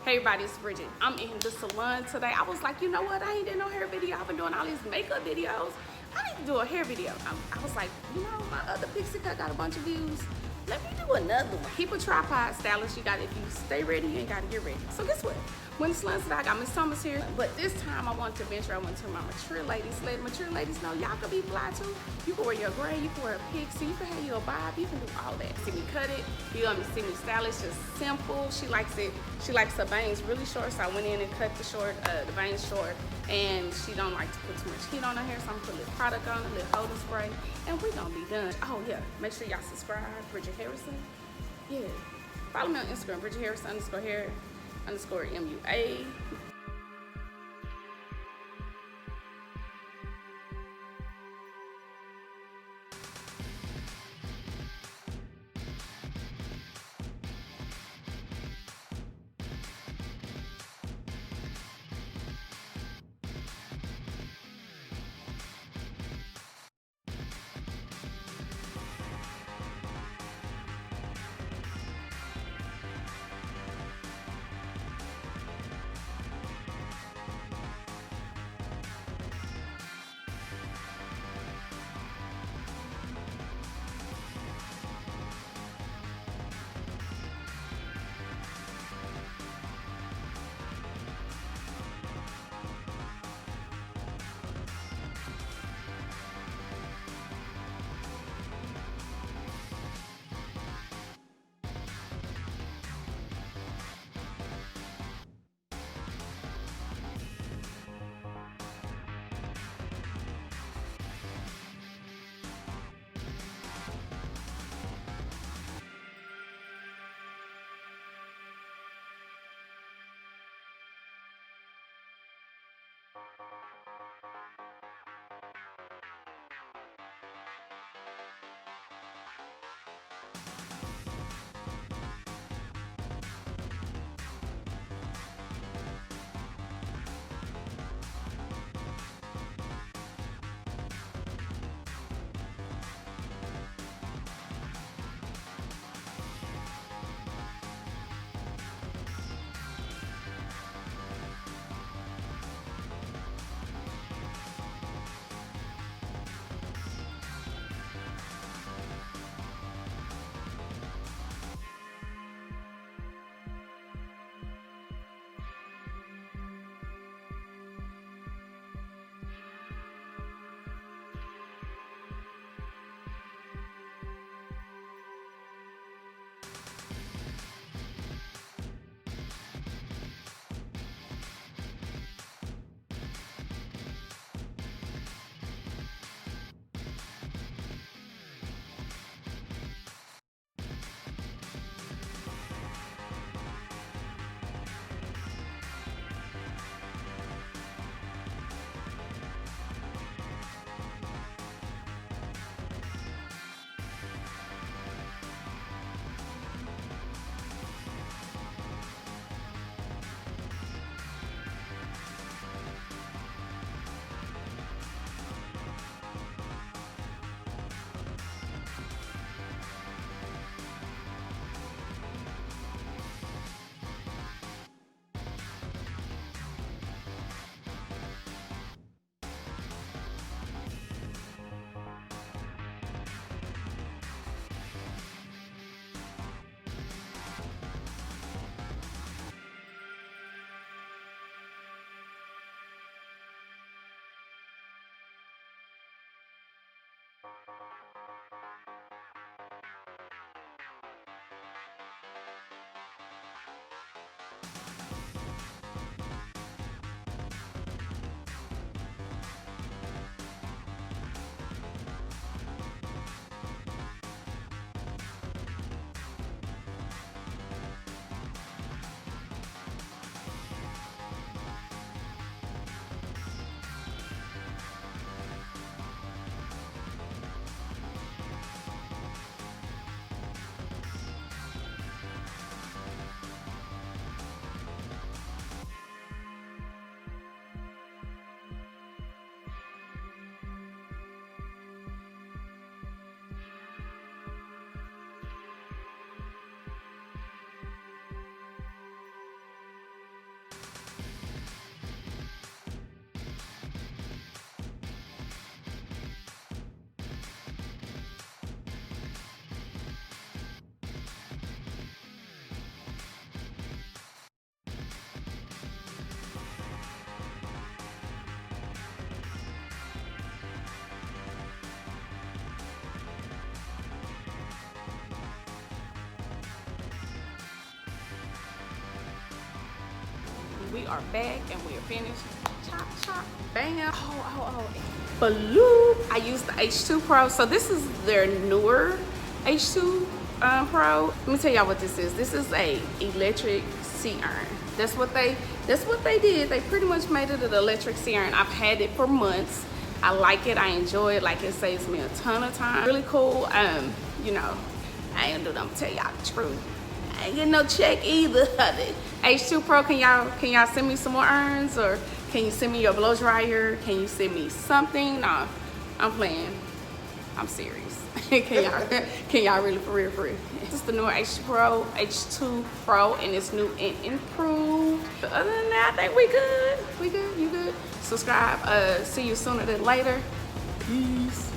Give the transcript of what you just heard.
Hey everybody, it's Bridgett. I'm in the salon today. I was like, you know what? I ain't did no hair video. I've been doing all these makeup videos. I need to do a hair video. I was like, you know, my other Pixie cut got a bunch of views. Let me do another one. Keep a tripod stylist. You got, if you stay ready, you ain't got to get ready. So guess what? When the salon today, I got Miss Thomas here. But this time I want to venture. I went to my mature ladies. Let mature ladies know y'all can be fly too. You can wear your gray, you can wear a Pixie, you can have your bob, you can do all that. See me cut it. You gonna see me style it. It's just simple. She likes it. She likes her bangs really short, so I went in and cut the bangs short. And she don't like to put too much heat on her hair, so I'm gonna put a little product on it, a little holding spray, and we gonna be done. Oh yeah, make sure y'all subscribe, Bridgett Harrison. Yeah, follow me on Instagram, Bridgett Harrison _hair_MUA. we are back and we are finished. Chop, chop, bam. Oh. Baloo. I use the H2 Pro. So this is their newer H2 Pro. Let me tell y'all what this is. This is a electric sea urn. That's what they did. They pretty much made it an electric sea urn. I've had it for months. I like it. I enjoy it. Like, it saves me a ton of time. Really cool. You know, I ain't gonna tell y'all the truth. I ain't getting no check either. H2 Pro, can y'all send me some more urns, or can you send me your blow dryer? Can you send me something? Nah, I'm playing. I'm serious. Can y'all really, for real? This is the newer H2 Pro, and it's new and improved. But other than that, I think we good. You good? Subscribe. See you sooner than later. Peace.